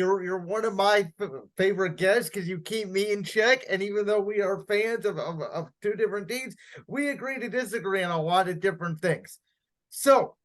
You're one of my favorite guests because you keep me in check. And even though we are fans of two different teams, we agree to disagree on a lot of different things. So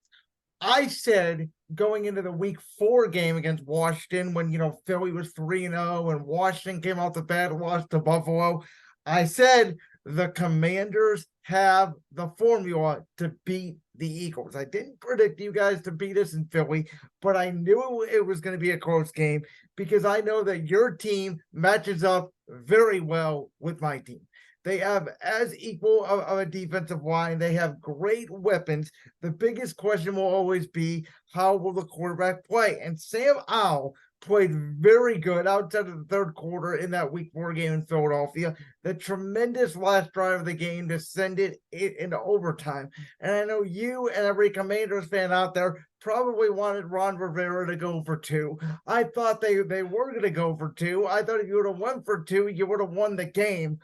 I said going into the week 4 game against Washington when, Philly was 3-0 and Washington came out the bat, lost to Buffalo. I said the Commanders have the formula to beat the Eagles. I didn't predict you guys to beat us in Philly, but I knew it was going to be a close game because I know that your team matches up very well with my team. They have as equal of a defensive line. They have great weapons. The biggest question will always be, how will the quarterback play? And Sam Howell played very good outside of the third quarter in that week 4 game in Philadelphia. The tremendous last drive of the game to send it into overtime. And I know you and every Commanders fan out there probably wanted Ron Rivera to go for 2. I thought they were going to go for 2. I thought if you would have won for 2, you would have won the game.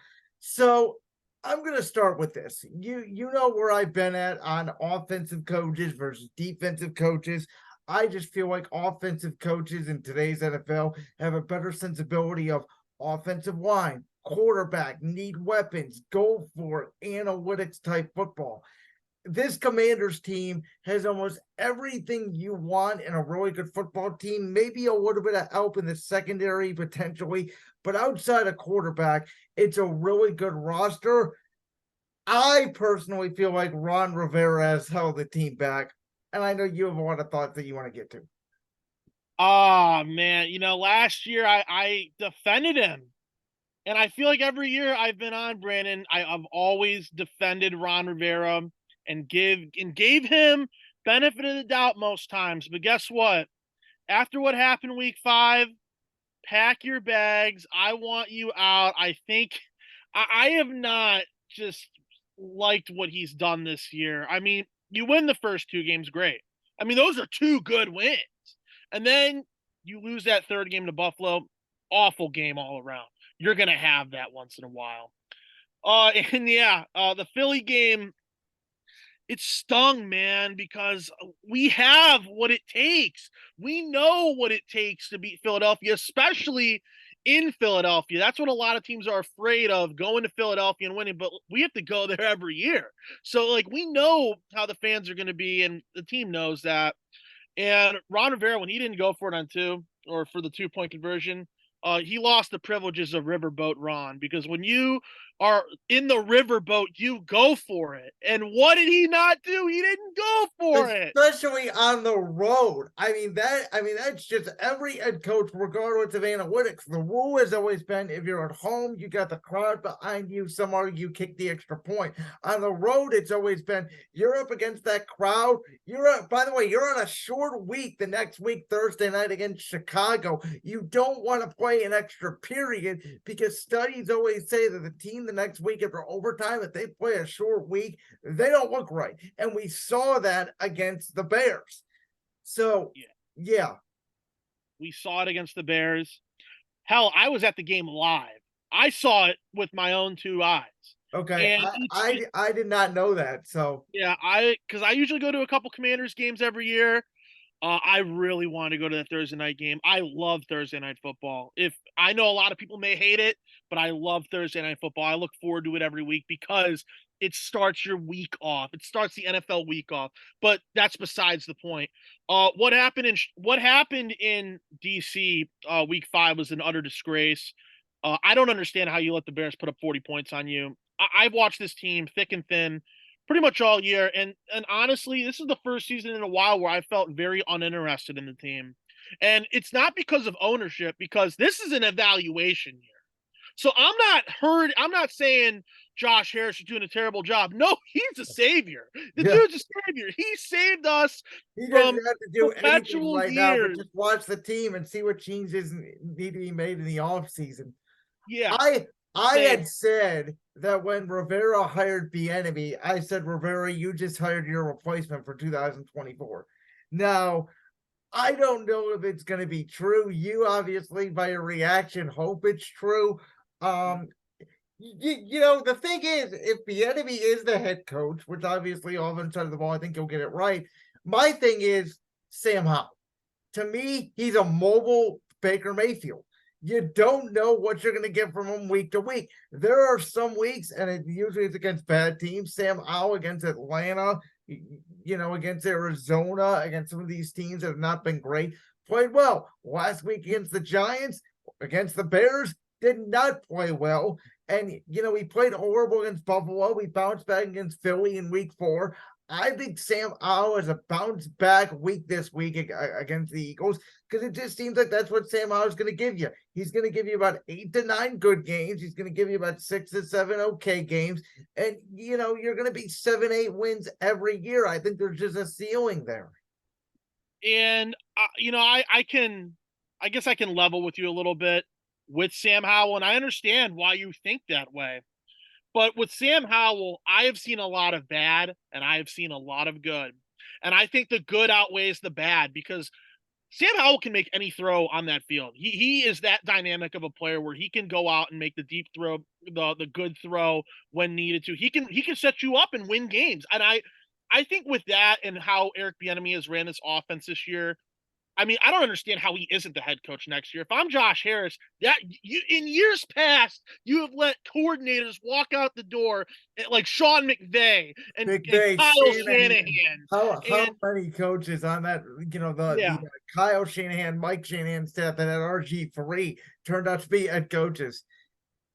So I'm going to start with this. You know where I've been at on offensive coaches versus defensive coaches. I just feel like offensive coaches in today's NFL have a better sensibility of offensive line, quarterback, need weapons, go for it, analytics type football. This Commanders team has almost everything you want in a really good football team, maybe a little bit of help in the secondary potentially, but outside of quarterback, it's a really good roster. I personally feel like Ron Rivera has held the team back, and I know you have a lot of thoughts that you want to get to. Oh, man. Last year I defended him. And I feel like every year I've been on, Brandon, I've always defended Ron Rivera and gave him benefit of the doubt most times. But guess what? After what happened week 5, pack your bags. I want you out. I think I have not just liked what he's done this year. I mean, you win the first 2 games, great. I mean, those are 2 good wins. And then you lose that third game to Buffalo. Awful game all around. You're going to have that once in a while. The Philly game, it stung, man, because we have what it takes. We know what it takes to beat Philadelphia, especially in Philadelphia. That's what a lot of teams are afraid of, going to Philadelphia and winning, but we have to go there every year. So, we know how the fans are going to be, and the team knows that. And Ron Rivera, when he didn't go for it on 2 or for the 2-point conversion, he lost the privileges of Riverboat Ron, because when you are in the riverboat, you go for it. And what did he not do? He didn't go for it. Especially on the road. That's just every head coach, regardless of analytics. The rule has always been, if you're at home, you got the crowd behind you, some argue you kick the extra point. On the road, it's always been, you're up against that crowd. By the way, you're on a short week the next week, Thursday night against Chicago. You don't want to play an extra period, because studies always say that the team the next week after overtime, if they play a short week, they don't look right. And we saw that against the Bears. So, yeah. We saw it against the Bears. Hell, I was at the game live. I saw it with my own 2 eyes. Okay. I did not know that. So, yeah, because I usually go to a couple Commanders games every year. I really want to go to the Thursday night game. I love Thursday night football. If I know a lot of people may hate it, but I love Thursday night football. I look forward to it every week because it starts your week off. It starts the NFL week off. But that's besides the point. What happened in DC week 5 was an utter disgrace. I don't understand how you let the Bears put up 40 points on you. I've watched this team thick and thin pretty much all year. And honestly, this is the first season in a while where I felt very uninterested in the team. And it's not because of ownership, because this is an evaluation year. So I'm not saying Josh Harris is doing a terrible job. No, he's a savior. The dude's a savior. He saved us he from doesn't have to do anything right years. now, but just watch the team and see what changes need to be made in the offseason. Yeah. I had said that when Rivera hired Bieniemy, I said, Rivera, you just hired your replacement for 2024. Now, I don't know if it's going to be true. You obviously, by your reaction, hope it's true. The thing is, if Bieniemy is the head coach, which obviously offense side of the ball, I think he'll get it right. My thing is Sam Howell. To me, he's a mobile Baker Mayfield. You don't know what you're going to get from him week to week. There are some weeks, and it usually is against bad teams. Sam Howell against Atlanta, against Arizona, against some of these teams that have not been great, played well. Last week against the Giants, against the Bears, did not play well. And, he played horrible against Buffalo. We bounced back against Philly in week 4. I think Sam Howell is a bounce back week this week against the Eagles, because it just seems like that's what Sam Howell is going to give you. He's going to give you about 8 to 9 good games. He's going to give you about 6 to 7 okay games. And, you're going to be 7-8 wins every year. I think there's just a ceiling there. And, I guess I can level with you a little bit with Sam Howell, and I understand why you think that way. But with Sam Howell, I have seen a lot of bad and I have seen a lot of good. And I think the good outweighs the bad, because Sam Howell can make any throw on that field. He is that dynamic of a player where he can go out and make the deep throw, the good throw when needed to. He can set you up and win games. And I think with that and how Eric Bieniemy has ran this offense this year, I mean, I don't understand how he isn't the head coach next year. If I'm Josh Harris, in years past, you have let coordinators walk out the door like Sean McVay and Kyle Shanahan. How many coaches on that, the Kyle Shanahan, Mike Shanahan staff that had RG3 turned out to be head coaches.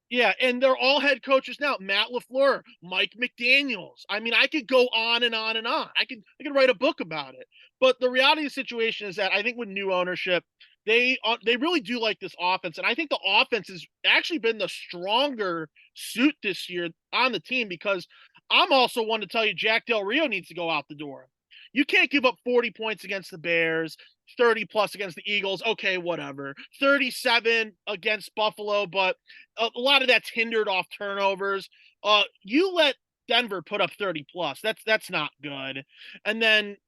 Yeah, and they're all head coaches now. Matt LaFleur, Mike McDaniels. I mean, I could go on and on and on. I could write a book about it. But the reality of the situation is that I think with new ownership, they really do like this offense. And I think the offense has actually been the stronger suit this year on the team, because I'm also one to tell you Jack Del Rio needs to go out the door. You can't give up 40 points against the Bears, 30 plus against the Eagles. Okay, whatever. 37 against Buffalo, but a lot of that's hindered off turnovers. You let Denver put up 30 plus. That's not good. And then,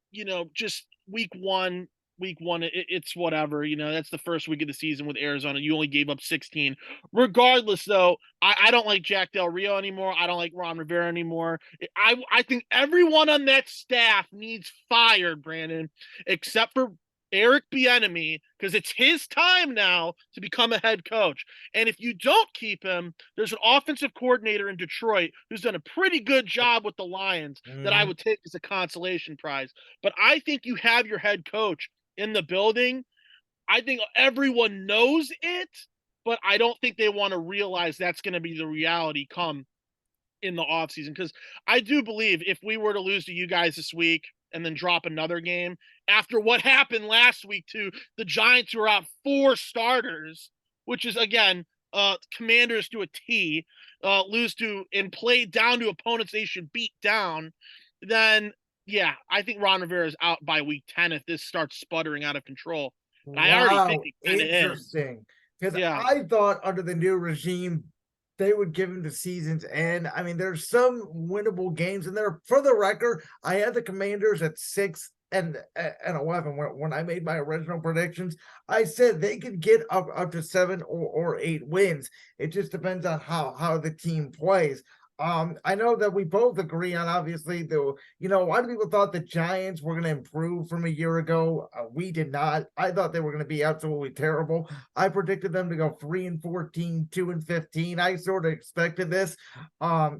just week one, it's whatever. That's the first week of the season with Arizona. You only gave up 16. Regardless, though, I don't like Jack Del Rio anymore. I don't like Ron Rivera anymore. I think everyone on that staff needs fired, Brandon, except for Eric Bieniemy, because it's his time now to become a head coach. And if you don't keep him, there's an offensive coordinator in Detroit who's done a pretty good job with the Lions that I would take as a consolation prize. But I think you have your head coach in the building. I think everyone knows it, but I don't think they want to realize that's going to be the reality come in the offseason. Because I do believe if we were to lose to you guys this week and then drop another game after what happened last week to the Giants, who are out 4 starters, which is, again, Commanders to a T, lose to and play down to opponents they should beat down, then yeah, I think Ron Rivera is out by week 10 if this starts sputtering out of control. Wow, I already think he kind of is. Interesting. Because I thought under the new regime, they would give him the season's end. I mean, there's some winnable games in there. For the record, I had the Commanders at 6 and 11 when I made my original predictions. I said they could get up to 7 or 8 wins. It just depends on how the team plays. I know that we both agree on, obviously, a lot of people thought the Giants were going to improve from a year ago. We did not. I thought they were going to be absolutely terrible. I predicted them to go 3-14, 2-15. I sort of expected this.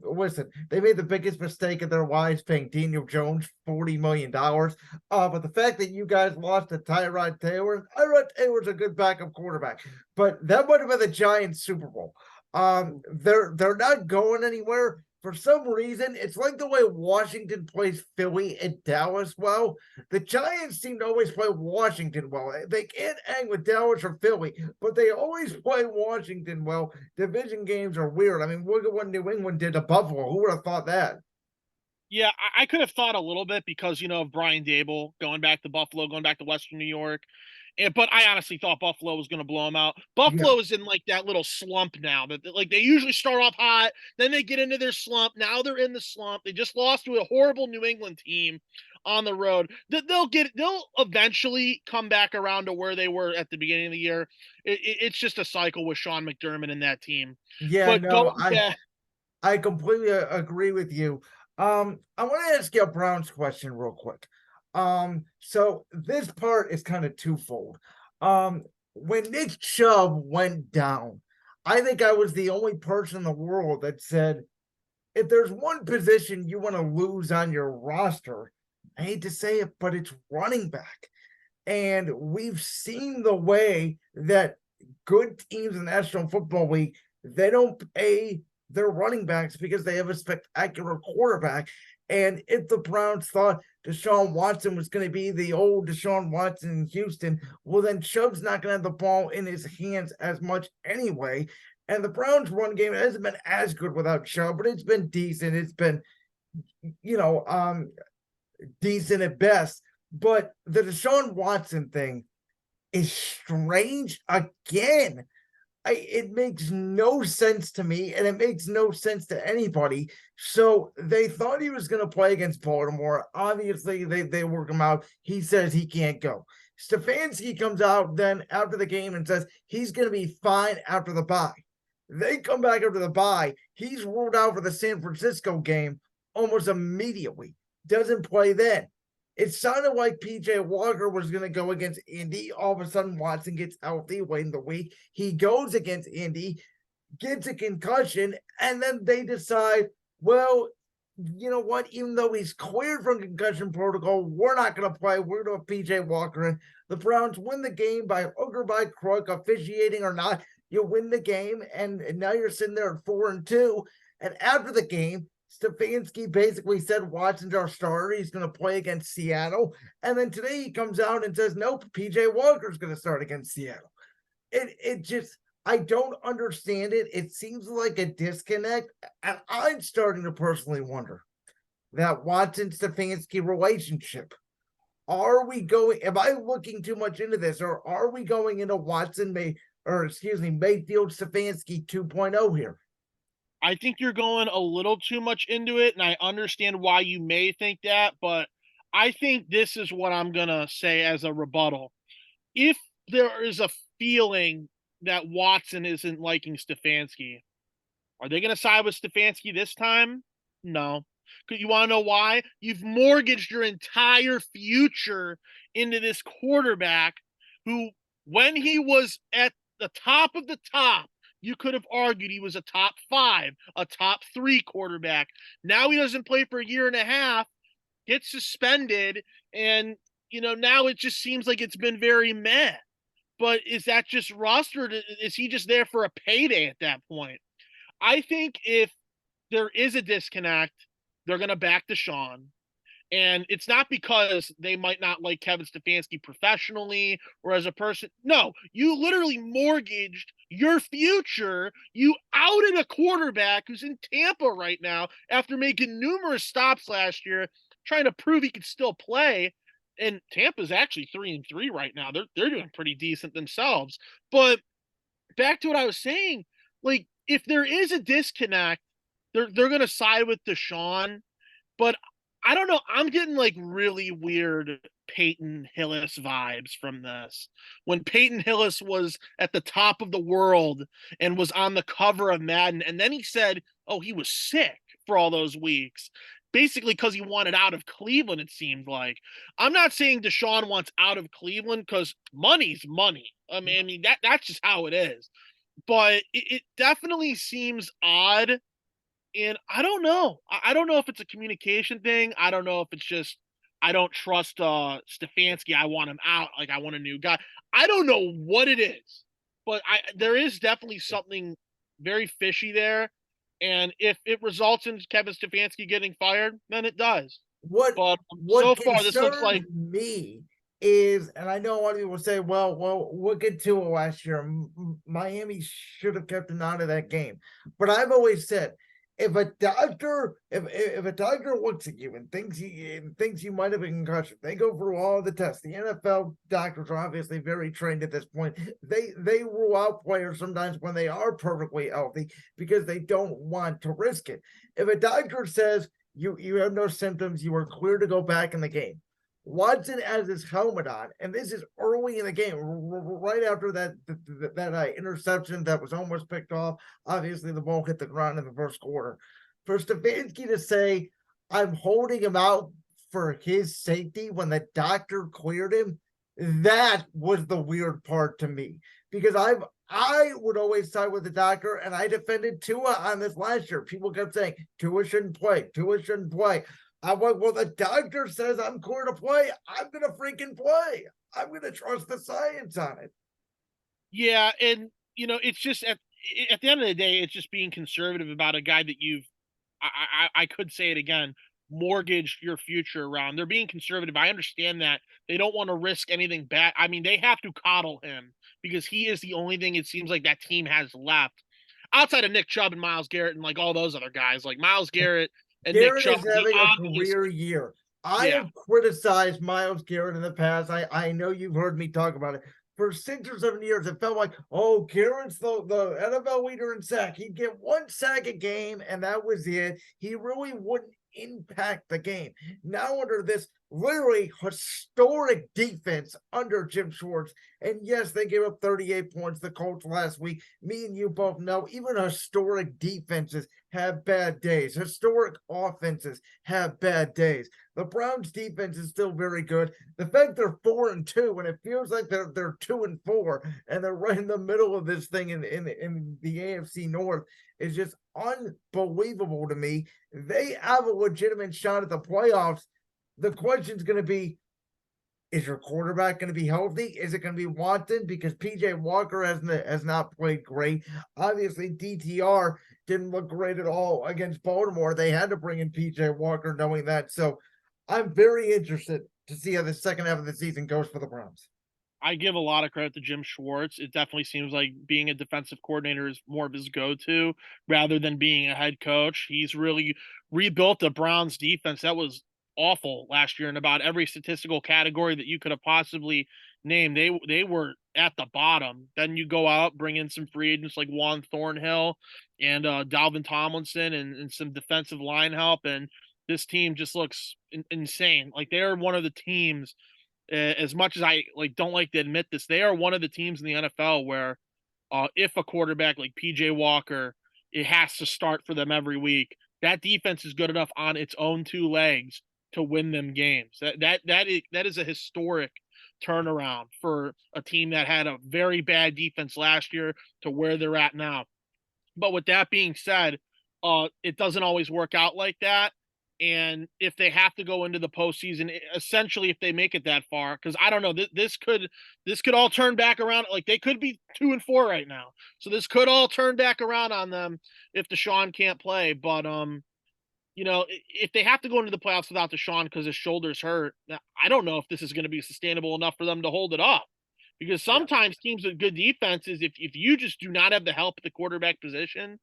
Listen, they made the biggest mistake of their lives paying Daniel Jones $40 million. But the fact that you guys lost to Tyrod Taylor's a good backup quarterback. But that would have been the Giants' Super Bowl. They're not going anywhere. For some reason, it's like the way Washington plays Philly and Dallas well. The Giants seem to always play Washington well. They can't hang with Dallas or Philly, but they always play Washington well. Division games are weird. I mean, look at what New England did to Buffalo. Who would have thought that? Yeah, I could have thought a little bit because, of Brian Dable going back to Buffalo, going back to Western New York. But I honestly thought Buffalo was going to blow them out. Buffalo is in like that little slump now. That like they usually start off hot, then they get into their slump. Now they're in the slump. They just lost to a horrible New England team on the road. They'll eventually come back around to where they were at the beginning of the year. It's just a cycle with Sean McDermott and that team. Yeah, no, I completely agree with you. I want to ask you a Browns question real quick. So this part is kind of twofold. when Nick Chubb went down, I think I was the only person in the world that said, if there's one position you want to lose on your roster, I hate to say it, but it's running back. And we've seen the way that good teams in the National Football League, they don't pay their running backs because they have a spectacular quarterback. And if the Browns thought Deshaun Watson was going to be the old Deshaun Watson in Houston, well, then Chubb's not going to have the ball in his hands as much anyway. And the Browns' run game hasn't been as good without Chubb, but it's been decent. It's been, decent at best. But the Deshaun Watson thing is strange again. It makes no sense to me, and it makes no sense to anybody. So they thought he was going to play against Baltimore. Obviously, they work him out. He says he can't go. Stefanski comes out then after the game and says he's going to be fine after the bye. They come back after the bye. He's ruled out for the San Francisco game almost immediately. Doesn't play then. It sounded like PJ Walker was going to go against Indy. All of a sudden, Watson gets healthy late in the week. He goes against Indy, gets a concussion, and then they decide, well, you know what? Even though he's cleared from concussion protocol, we're not going to play. We're going to have PJ Walker in. The Browns win the game by hook or by crook, officiating or not. You win the game, and now you're sitting there at 4-2. And after the game, Stefanski basically said Watson's our starter. He's going to play against Seattle. And then today he comes out and says, nope, PJ Walker's going to start against Seattle. It just, I don't understand it. It seems like a disconnect. And I'm starting to personally wonder that Watson-Stefanski relationship. Am I looking too much into this, or are we going into Mayfield Stefanski 2.0 here? I think you're going a little too much into it, and I understand why you may think that, but I think this is what I'm going to say as a rebuttal. If there is a feeling that Watson isn't liking Stefanski, are they going to side with Stefanski this time? No. You want to know why? You've mortgaged your entire future into this quarterback who, when he was at the top of the top, you could have argued he was a top 5, a top 3 quarterback. Now he doesn't play for a year and a half, gets suspended, and now it just seems like it's been very meh. But is that just rust, or is he just there for a payday at that point? I think if there is a disconnect, they're going to back Deshaun. And it's not because they might not like Kevin Stefanski professionally or as a person. No, you literally mortgaged your future. You outed a quarterback who's in Tampa right now after making numerous stops last year, trying to prove he could still play. And Tampa's actually 3-3 right now. They're doing pretty decent themselves. But back to what I was saying, like, if there is a disconnect, they're going to side with Deshaun. But I don't know. I'm getting like really weird Peyton Hillis vibes from this. When Peyton Hillis was at the top of the world and was on the cover of Madden, and then he said, oh, he was sick for all those weeks. Basically, because he wanted out of Cleveland, it seemed like. I'm not saying Deshaun wants out of Cleveland because money's money. I mean that's just how it is. But it definitely seems odd. And I don't know. I don't know if it's a communication thing. I don't know if it's just I don't trust Stefanski. I want him out. Like, I want a new guy. I don't know what it is, but there is definitely something very fishy there. And if it results in Kevin Stefanski getting fired, then it does. But so far, this looks like me is, and I know a lot of people say, well, look at Tua last year. Miami should have kept him out of that game. But I've always said, if a doctor looks at you and thinks you might have a concussion, they go through all the tests. The NFL doctors are obviously very trained at this point. They rule out players sometimes when they are perfectly healthy because they don't want to risk it. If a doctor says you have no symptoms, you are clear to go back in the game, Watson has his helmet on, and this is early in the game, right after that interception that was almost picked off. Obviously, the ball hit the ground in the first quarter. For Stefanski to say, I'm holding him out for his safety when the doctor cleared him, That was the weird part to me because I would always side with the doctor, and I defended Tua on this last year. People kept saying Tua shouldn't play, Tua shouldn't play. I'm like, well, the doctor says I'm clear to play. I'm gonna freaking play. I'm gonna trust the science on it. Yeah, and it's just at the end of the day, it's just being conservative about a guy that you've I could say it again, mortgaged your future around. They're being conservative. I understand that. They don't want to risk anything bad. I mean, they have to coddle him because he is the only thing it seems like that team has left. Outside of Nick Chubb and Myles Garrett and like all those other guys, like Myles Garrett and Nick Garrett Chubb is are the having a obvious. career year. I Yeah. have criticized Myles Garrett in the past. I know you've heard me talk about it. For 6 or 7 years, it felt like, oh, Garrett's the NFL leader in sack. He'd get 1 sack a game, and that was it. He really wouldn't impact the game. Now, under this literally historic defense under Jim Schwartz, and yes, they gave up 38 points to the Colts last week. Me and you both know even historic defenses have bad days. Historic offenses have bad days. The Browns defense is still very good. The fact they're 4-2 and it feels like they're 2-4 and they're right in the middle of this thing in the AFC North is just unbelievable to me. They have a legitimate shot at the playoffs. The question's going to be, is your quarterback going to be healthy? Is it going to be Watson? Because PJ Walker has not played great. Obviously, DTR didn't look great at all against Baltimore. They had to bring in PJ Walker knowing that. So I'm very interested to see how the second half of the season goes for the Browns. I give a lot of credit to Jim Schwartz. It definitely seems like being a defensive coordinator is more of his go-to rather than being a head coach. He's really rebuilt the Browns defense that was awful last year in about every statistical category that you could have possibly named. They were at the bottom. Then you go out, bring in some free agents like Juan Thornhill and Dalvin Tomlinson and some defensive line help, and this team just looks insane. Like they're one of the teams, as much as I don't like to admit this, they are one of the teams in the NFL where if a quarterback like PJ Walker, it has to start for them every week. That defense is good enough on its own 2 legs to win them games. That is a historic turnaround for a team that had a very bad defense last year to where they're at now. But with that being said, it doesn't always work out like that. And if they have to go into the postseason, essentially, if they make it that far, because I don't know, this could all turn back around. Like they could be 2-4 right now, so this could all turn back around on them if Deshaun can't play. But if they have to go into the playoffs without Deshaun because his shoulder's hurt, I don't know if this is going to be sustainable enough for them to hold it up. Because sometimes teams with good defenses, if you just do not have the help at the quarterback position,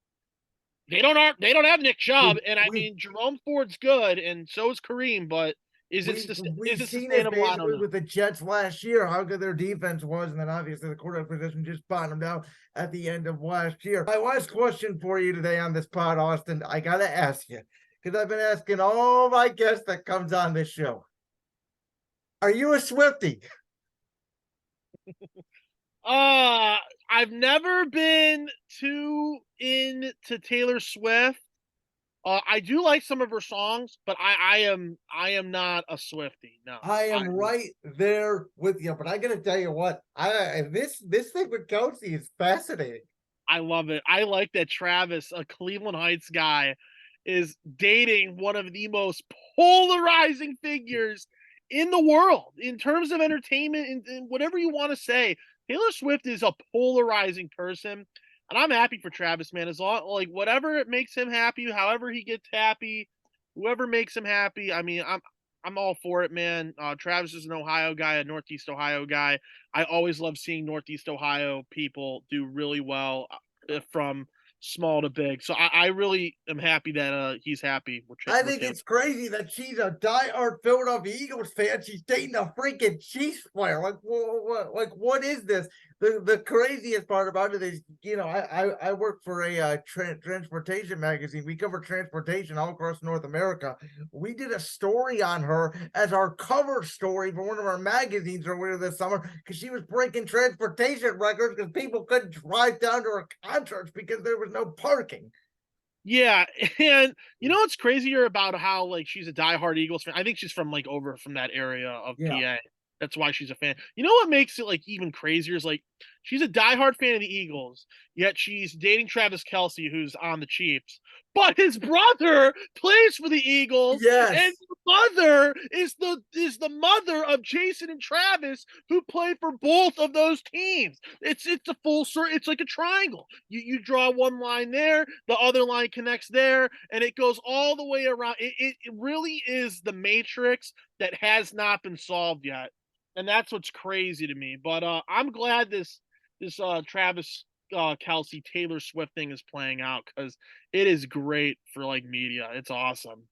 they don't have Nick Chubb, and I mean Jerome Ford's good, and so is Kareem, but is it We've seen it sustainable? I don't basically know. with the Jets last year, how good their defense was, and then obviously the quarterback position just bottomed out at the end of last year. My last question for you today on this pod, Austin, I gotta ask you, because I've been asking all my guests that comes on this show. Are you a Swiftie? I've never been too into Taylor Swift. I do like some of her songs, but I am not a Swiftie. No, I am right there with you, but I gotta tell you what, this thing with Kelsey is fascinating. I love it. I like that Travis, a Cleveland Heights guy, is dating one of the most polarizing figures in the world in terms of entertainment and whatever you want to say. Taylor Swift is a polarizing person, and I'm happy for Travis, man. As long like whatever it makes him happy, however he gets happy, whoever makes him happy. I mean, I'm all for it, man. Travis is an Ohio guy, a Northeast Ohio guy. I always love seeing Northeast Ohio people do really well from small to big. So I really am happy that he's happy I with think him. it's crazy that she's a diehard Philadelphia Eagles fan. She's dating a freaking Chiefs player. What is this? The craziest part about it is, I work for a transportation magazine. We cover transportation all across North America. We did a story on her as our cover story for one of our magazines earlier this summer because she was breaking transportation records because people couldn't drive down to her concerts because there was no parking. Yeah, and what's crazier about how she's a diehard Eagles fan? I think she's from over from that area of Yeah. PA. That's why she's a fan. You know what makes it like even crazier is like she's a diehard fan of the Eagles, yet she's dating Travis Kelce, who's on the Chiefs. But his brother plays for the Eagles, and Yes. the mother is the mother of Jason and Travis, who play for both of those teams. It's a full circle. It's like a triangle. You draw one line there, the other line connects there, and it goes all the way around. It really is the matrix that has not been solved yet. And that's what's crazy to me. But I'm glad this Travis Kelsey Taylor Swift thing is playing out because it is great for like media. It's awesome.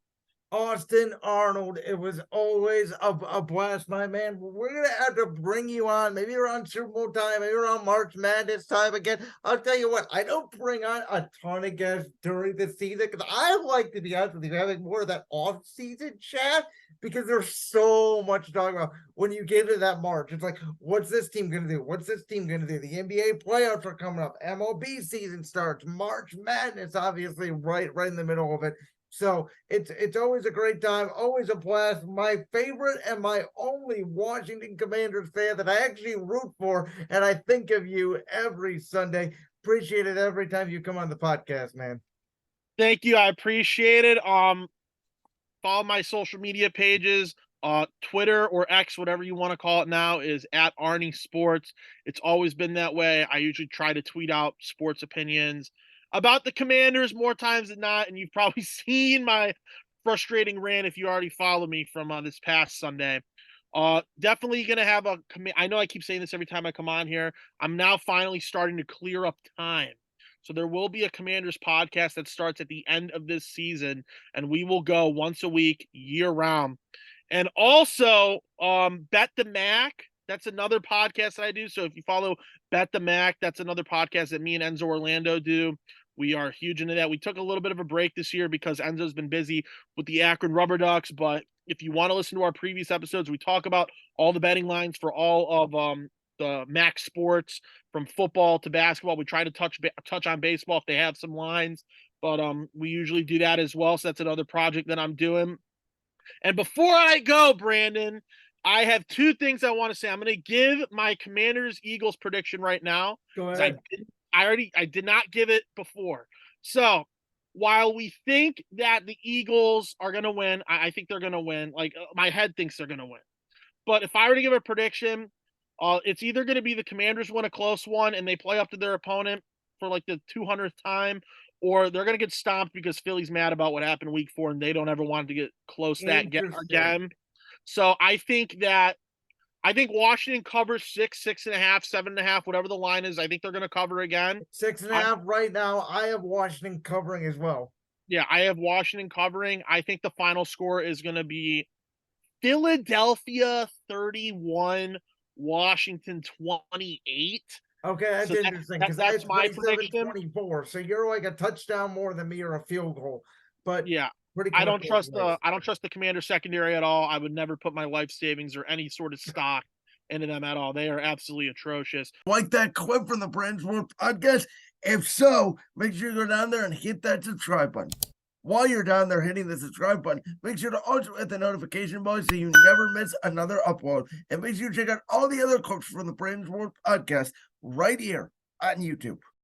Austin Arnold, it was always a blast, my man. We're gonna have to bring you on, maybe around Super Bowl time, maybe around March Madness time again. I'll tell you what, I don't bring on a ton of guests during the season because I like to be honest with you, having more of that off-season chat because there's so much to talk about. When you get to that March, it's like, what's this team gonna do? What's this team gonna do? The NBA playoffs are coming up, MLB season starts, March Madness, obviously, right in the middle of it. So it's always a great time, always a blast. My favorite and my only Washington Commanders fan that I actually root for, and I think of you every Sunday. Appreciate it every time you come on the podcast, man. Thank you. I appreciate it. Follow my social media pages. Twitter or X, whatever you want to call it now, is at Arnie Sports. It's always been that way. I usually try to tweet out sports opinions about the Commanders more times than not, and you've probably seen my frustrating rant if you already follow me from this past Sunday. Definitely gonna have a. I know I keep saying this every time I come on here. I'm now finally starting to clear up time. So there will be a Commanders podcast that starts at the end of this season, and we will go once a week, year round. And also, Bet the Mac. That's another podcast that I do. So if you follow Bet the Mac, that's another podcast that me and Enzo Orlando do. We are huge into that. We took a little bit of a break this year because Enzo's been busy with the Akron Rubber Ducks. But if you want to listen to our previous episodes, we talk about all the betting lines for all of the Mac sports, from football to basketball. We try to touch on baseball if they have some lines, but we usually do that as well. So that's another project that I'm doing. And before I go, Brandon, I have two things I want to say. I'm going to give my Commanders Eagles prediction right now. Go ahead. I did not give it before. So while we think that the Eagles are going to win, I think they're going to win. Like my head thinks they're going to win. But if I were to give a prediction, it's either going to be the Commanders win a close one and they play up to their opponent for like the 200th time, or they're going to get stomped because Philly's mad about what happened week 4 and they don't ever want to get close that again. So I think Washington covers 6, 6.5, 7.5, whatever the line is. I think they're going to cover again. 6.5 right now. I have Washington covering as well. Yeah, I have Washington covering. I think the final score is going to be Philadelphia 31, Washington 28. Okay, that's So interesting because that's my prediction. 24. So you're like a touchdown more than me or a field goal. But yeah, I don't trust the Commander secondary at all. I would never put my life savings or any sort of stock into them at all. They are absolutely atrocious. Like that clip from the Brands World podcast? If so, make sure you go down there and hit that subscribe button. While you're down there hitting the subscribe button, make sure to also hit the notification bell so you never miss another upload. And make sure you check out all the other clips from the Brands World podcast right here on YouTube.